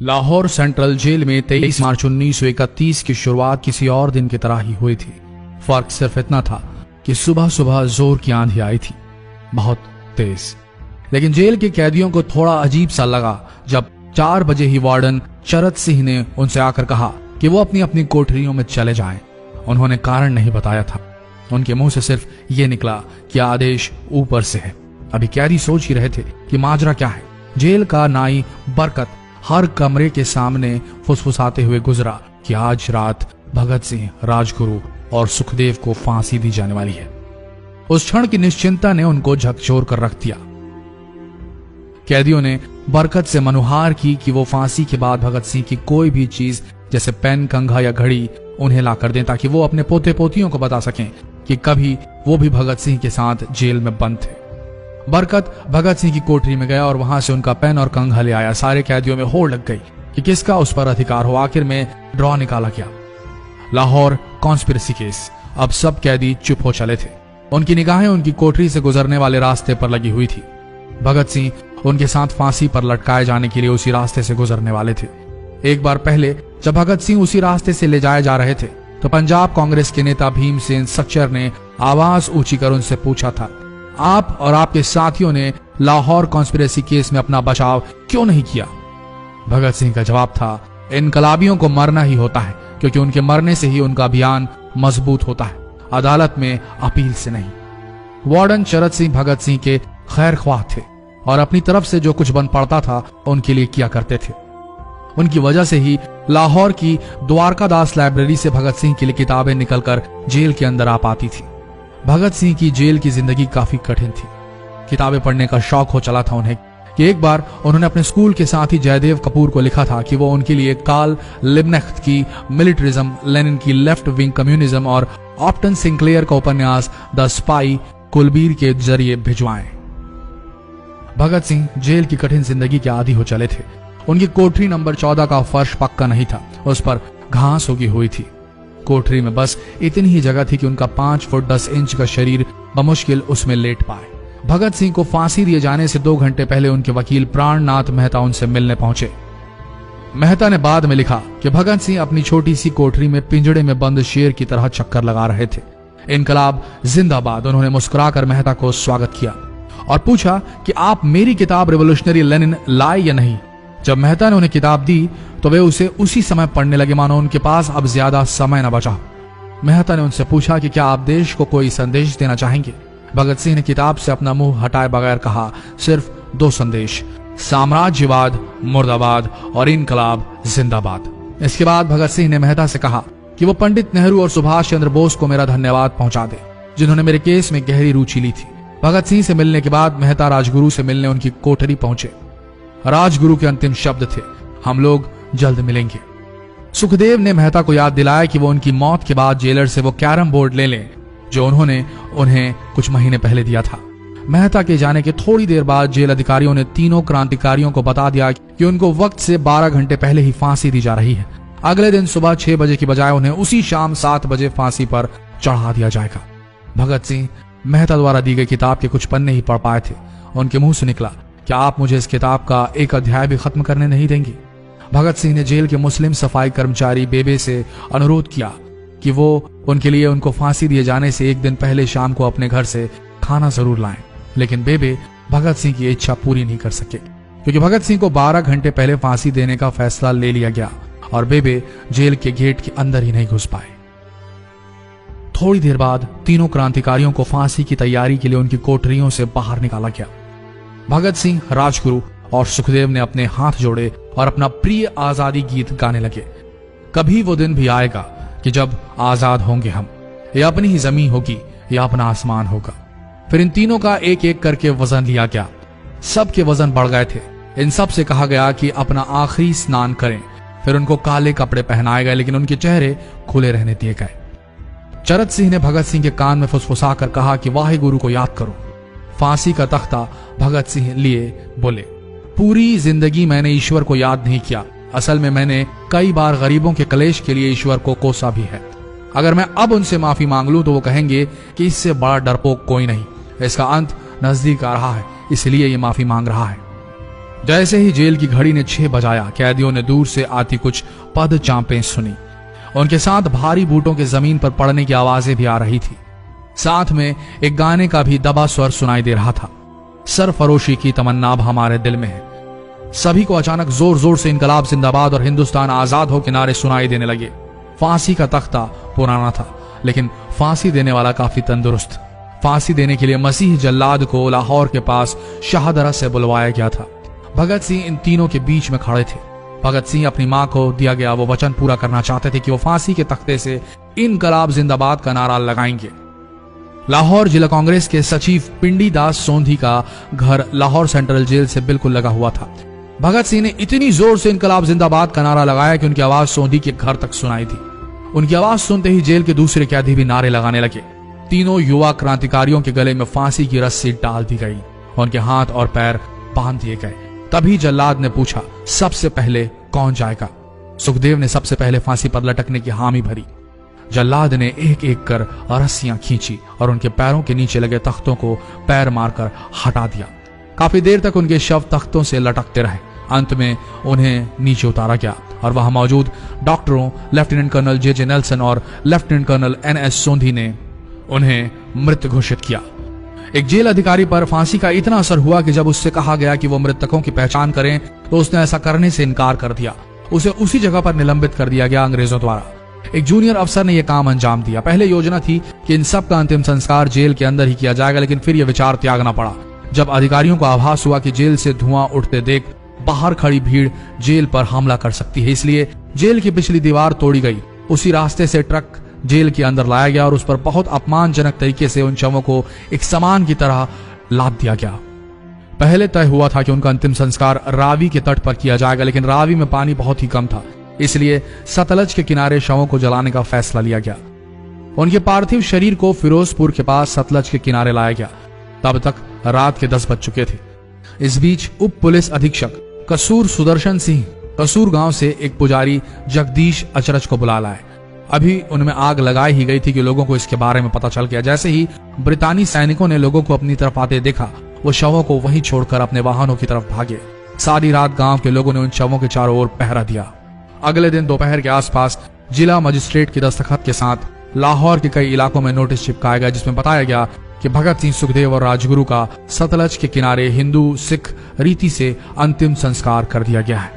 Lahore central jail में 23 मार्च 1931 की शुरुआत किसी और दिन की तरह ही हुई थी। फर्क सिर्फ इतना था कि सुबह सुबह जोर की आंधी आई थी, बहुत तेज। लेकिन जेल के कैदियों को थोड़ा अजीब सा लगा जब 4 बजे ही वार्डन चरत सिंह ने उनसे आकर कहा कि वो अपनी अपनी कोठरियों में चले जाएं। उन्होंने कारण नहीं बताया था। उनके मुंह से सिर्फ ये निकला कि आदेश ऊपर से है। अभी कैदी सोच ही रहे थे कि माजरा क्या है। जेल का नाई बरकत हर कमरे के सामने फुसफुसाते हुए गुजरा कि आज रात भगत सिंह, राजगुरु और सुखदेव को फांसी दी जाने वाली है। उस क्षण की निश्चिंता ने उनको झकझोर कर रख दिया। कैदियों ने बरकत से मनुहार की कि वो फांसी के बाद भगत सिंह की कोई भी चीज जैसे पेन, कंघा या घड़ी उन्हें ला कर दें ताकि वो अपने पोते पोतियों को बता सकें कि कभी वो भी भगत सिंह के साथ जेल में बंद थे। बरकत भगत सिंह की कोठरी में गया और वहां से उनका पेन और कंघा ले आया। सारे कैदियों में होड़ लग गई कि किसका उस पर अधिकार हो। आखिर में ड्रॉ निकाला गया, लाहौर कॉन्स्पिरेसी केस। अब सब कैदी चुप हो चले थे। उनकी निगाहें उनकी कोठरी से गुजरने वाले रास्ते पर लगी हुई थी। भगत सिंह उनके साथ फांसी पर लटकाए जाने के लिए उसी रास्ते से गुजरने वाले थे। एक बार पहले जब भगत सिंह उसी रास्ते से ले जाए जा रहे थे तो पंजाब कांग्रेस के नेता भीमसेन सच्चर ने आवाज ऊंची कर उनसे पूछा था, आप और आपके साथियों ने लाहौर कॉन्स्पिरेसी केस में अपना बचाव क्यों नहीं किया? भगत सिंह का जवाब था, इनकलाबियों को मरना ही होता है क्योंकि उनके मरने से ही उनका अभियान मजबूत होता है, अदालत में अपील से नहीं। वार्डन चरत सिंह भगत सिंह के खैर ख्वाह थे और अपनी तरफ से जो कुछ बन पड़ता था उनके लिए किया करते थे। उनकी वजह से ही लाहौर की द्वारकादास लाइब्रेरी से भगत सिंह के लिए किताबें निकलकर जेल के अंदर आ पाती थी। भगत सिंह की जेल की जिंदगी काफी कठिन थी। किताबें पढ़ने का शौक हो चला था उन्हें कि एक बार उन्होंने अपने स्कूल के साथी जयदेव कपूर को लिखा था कि वो उनके लिए कार्ल लिब्नेख्त की मिलिटरिज्म, लेनिन की लेफ्ट विंग कम्युनिज्म और ऑप्टन सिंक्लेयर का उपन्यास द स्पाई कुलबीर के जरिए भिजवाएं। भगत सिंह जेल की कठिन जिंदगी के आदी हो चले थे। उनकी कोठरी नंबर 14 का फर्श पक्का नहीं था, उस पर घास उगी हुई थी। कोठरी में बस इतनी ही जगह थी कि उनका 5 फुट 10 इंच का शरीर बमुश्किल उसमें लेट पाए। भगत सिंह को फांसी दिए जाने से 2 घंटे पहले उनके वकील प्राणनाथ मेहता उनसे मिलने पहुंचे। मेहता ने बाद में लिखा कि भगत सिंह अपनी छोटी सी कोठरी में पिंजड़े में बंद शेर की तरह चक्कर लगा रहे थे। इनकलाब जिंदाबाद। उन्होंने मुस्कुराकर मेहता को स्वागत किया और पूछा कि आप मेरी किताब रिवोल्यूशनरी लेनिन लाए या नहीं। जब मेहता ने उन्हें किताब दी तो वे उसे उसी समय पढ़ने लगे मानो उनके पास अब ज्यादा समय न बचा। मेहता ने उनसे पूछा कि क्या आप देश को कोई संदेश देना चाहेंगे? भगत सिंह ने किताब से अपना मुंह हटाए बगैर कहा, सिर्फ 2 संदेश, साम्राज्यवाद मुर्दाबाद और इनकलाब जिंदाबाद। इसके बाद भगत सिंह ने मेहता से कहा कि वो पंडित नेहरू और सुभाष चंद्र बोस को मेरा धन्यवाद पहुंचा दे जिन्होंने मेरे केस में गहरी रुचि ली थी। भगत सिंह से मिलने के बाद मेहता राजगुरु से मिलने उनकी कोठरी पहुंचे। राजगुरु के अंतिम शब्द थे, हम लोग जल्द मिलेंगे। सुखदेव ने मेहता को याद दिलाया कि वो उनकी मौत के बाद जेलर से वो कैरम बोर्ड ले लें जो उन्होंने उन्हें कुछ महीने पहले दिया था। मेहता के जाने के थोड़ी देर बाद जेल अधिकारियों ने तीनों क्रांतिकारियों को बता दिया कि उनको वक्त से 12 घंटे पहले ही फांसी दी जा रही है। अगले दिन सुबह 6 बजे की बजाय उन्हें उसी शाम 7 बजे फांसी पर चढ़ा दिया जाएगा। भगत सिंह मेहता द्वारा दी गई किताब के कुछ पन्ने ही पढ़ पाए थे। उनके मुंह से निकला, क्या आप मुझे इस किताब का एक अध्याय भी खत्म करने नहीं देंगे? भगत सिंह ने जेल के मुस्लिम सफाई कर्मचारी बेबे से अनुरोध किया कि वो उनके लिए उनको फांसी दिए जाने से 1 दिन पहले शाम को अपने घर से खाना जरूर लाएं। लेकिन बेबे भगत सिंह की इच्छा पूरी नहीं कर सके क्योंकि भगत सिंह को 12 घंटे पहले फांसी देने का फैसला ले लिया गया और बेबे जेल के गेट के अंदर ही नहीं घुस पाए। थोड़ी देर बाद तीनों क्रांतिकारियों को फांसी की तैयारी के लिए उनकी कोठरियों से बाहर निकाला गया। भगत सिंह, राजगुरु और सुखदेव ने अपने हाथ जोड़े और अपना प्रिय आजादी गीत गाने लगे। कभी वो दिन भी आएगा कि जब आजाद होंगे हम, या अपनी ही जमीन होगी या अपना आसमान होगा। फिर इन तीनों का एक एक करके वजन लिया गया। सबके वजन बढ़ गए थे। इन सब से कहा गया कि अपना आखिरी स्नान करें। फिर उनको काले कपड़े पहनाए गए लेकिन उनके चेहरे खुले रहने दिए गए। चरत सिंह ने भगत सिंह के कान में फुसफुसा कर कहा कि वाहे गुरु को याद करो। फांसी का तख्ता भगत सिंह लिए बोले, पूरी जिंदगी मैंने ईश्वर को याद नहीं किया। असल में मैंने कई बार गरीबों के कलेश के लिए ईश्वर को कोसा भी है। अगर मैं अब उनसे माफी मांग लूं तो वो कहेंगे कि इससे बड़ा डरपोक कोई नहीं। इसका अंत नजदीक आ रहा है, इसलिए ये माफी मांग रहा है। जैसे ही जेल की घड़ी ने 6 बजाया, कैदियों ने दूर से आती कुछ पद चांपें सुनी। उनके साथ भारी बूटों के जमीन पर पड़ने की आवाजें भी आ रही थी। साथ में एक गाने का भी दबा स्वर सुनाई दे रहा था। सरफरोशी की तमन्ना अब हमारे दिल में है। सभी को अचानक जोर जोर से इनकलाब जिंदाबाद और हिंदुस्तान आजाद हो के नारे सुनाई देने लगे। फांसी का तख्ता पुराना था, लेकिन फांसी देने वाला काफी तंदुरुस्त। फांसी देने के लिए मसीह जल्लाद को लाहौर के पास शाहदरा से बुलवाया गया था। भगत सिंह इन तीनों के बीच में खड़े थे। भगत सिंह अपनी मां को दिया गया वो वचन पूरा करना चाहते थे कि वो फांसी के तख्ते से इनकलाब जिंदाबाद का नारा लगाएंगे। लाहौर जिला कांग्रेस के सचिव पिंडी दास सोंधी का घर लाहौर सेंट्रल जेल से बिल्कुल लगा हुआ था। भगत सिंह ने इतनी जोर से इनकलाब जिंदाबाद का नारा लगाया कि उनकी आवाज सोंधी के घर तक सुनाई थी। उनकी आवाज सुनते ही जेल के दूसरे कैदी भी नारे लगाने लगे। तीनों युवा क्रांतिकारियों के गले में फांसी की रस्सी डाल दी गई, उनके हाथ और पैर बांध दिए गए। तभी जल्लाद ने पूछा, सबसे पहले कौन जाएगा? सुखदेव ने सबसे पहले फांसी पर लटकने की हामी भरी। जल्लाद ने एक एक कर रस्सियां खींची और उनके पैरों के नीचे लगे तख्तों को पैर मारकर हटा दिया। काफी देर तक उनके शव तख्तों से लटकते रहे। अंत में उन्हें नीचे उतारा गया और वहां मौजूद डॉक्टरों लेफ्टिनेंट कर्नल जे नेल्सन और लेफ्टिनेंट कर्नल NS सोंधी ने उन्हें मृत घोषित किया। एक जेल अधिकारी पर फांसी का इतना असर हुआ कि जब उससे कहा गया कि वो मृतकों की पहचान करें तो उसने ऐसा करने से इनकार कर दिया। उसे उसी जगह पर निलंबित कर दिया गया अंग्रेजों द्वारा। एक जूनियर अफसर ने यह काम अंजाम दिया। पहले योजना थी कि इन सब का अंतिम संस्कार जेल के अंदर ही किया जाएगा, लेकिन फिर यह विचार त्यागना पड़ा जब अधिकारियों को आभास हुआ कि जेल से धुआं उठते देख बाहर खड़ी भीड़ जेल पर हमला कर सकती है। इसलिए जेल की पिछली दीवार तोड़ी गई। उसी रास्ते से ट्रक जेल के अंदर लाया गया और उस पर बहुत अपमानजनक तरीके से उन शवों को एक सामान की तरह लाद दिया गया। पहले तय हुआ था कि उनका अंतिम संस्कार रावी के तट पर किया जाएगा, लेकिन रावी में पानी बहुत ही कम था, इसलिए सतलज के किनारे शवों को जलाने का फैसला लिया गया। उनके पार्थिव शरीर को फिरोजपुर के पास सतलज के किनारे लाया गया। तब तक रात के 10 बज चुके थे। इस बीच उप पुलिस अधीक्षक कसूर सुदर्शन सिंह कसूर गांव से एक पुजारी जगदीश अचरज को बुला लाए। अभी उनमें आग लगाई ही गई थी कि लोगों को इसके बारे में पता चल गया। जैसे ही ब्रितानी सैनिकों ने लोगों को अपनी तरफ आते देखा, वो शवों को वहीं छोड़कर अपने वाहनों की तरफ भागे। सारी रात गांव के लोगों ने उन शवों के चारों ओर पहरा दिया। अगले दिन दोपहर के आसपास जिला मजिस्ट्रेट की दस्तखत के साथ लाहौर के कई इलाकों में नोटिस चिपकाया गया, जिसमें बताया गया कि भगत सिंह, सुखदेव और राजगुरु का सतलज के किनारे हिंदू सिख रीति से अंतिम संस्कार कर दिया गया है।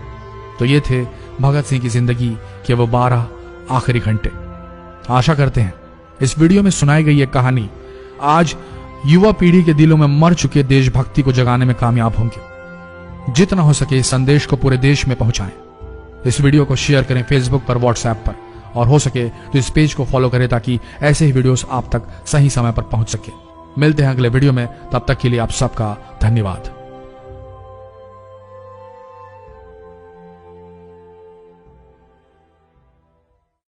तो ये थे भगत सिंह की जिंदगी के वो 12 आखिरी घंटे। आशा करते हैं इस वीडियो में सुनाई गई ये कहानी आज युवा पीढ़ी के दिलों में मर चुके देशभक्ति को जगाने में कामयाब होंगे। जितना हो सके इस संदेश को पूरे देश में पहुंचाएं। इस वीडियो को शेयर करें फेसबुक पर, व्हाट्सएप पर, और हो सके तो इस पेज को फॉलो करें ताकि ऐसे ही वीडियोस आप तक सही समय पर पहुंच सके। मिलते हैं अगले वीडियो में, तब तक के लिए आप सबका धन्यवाद।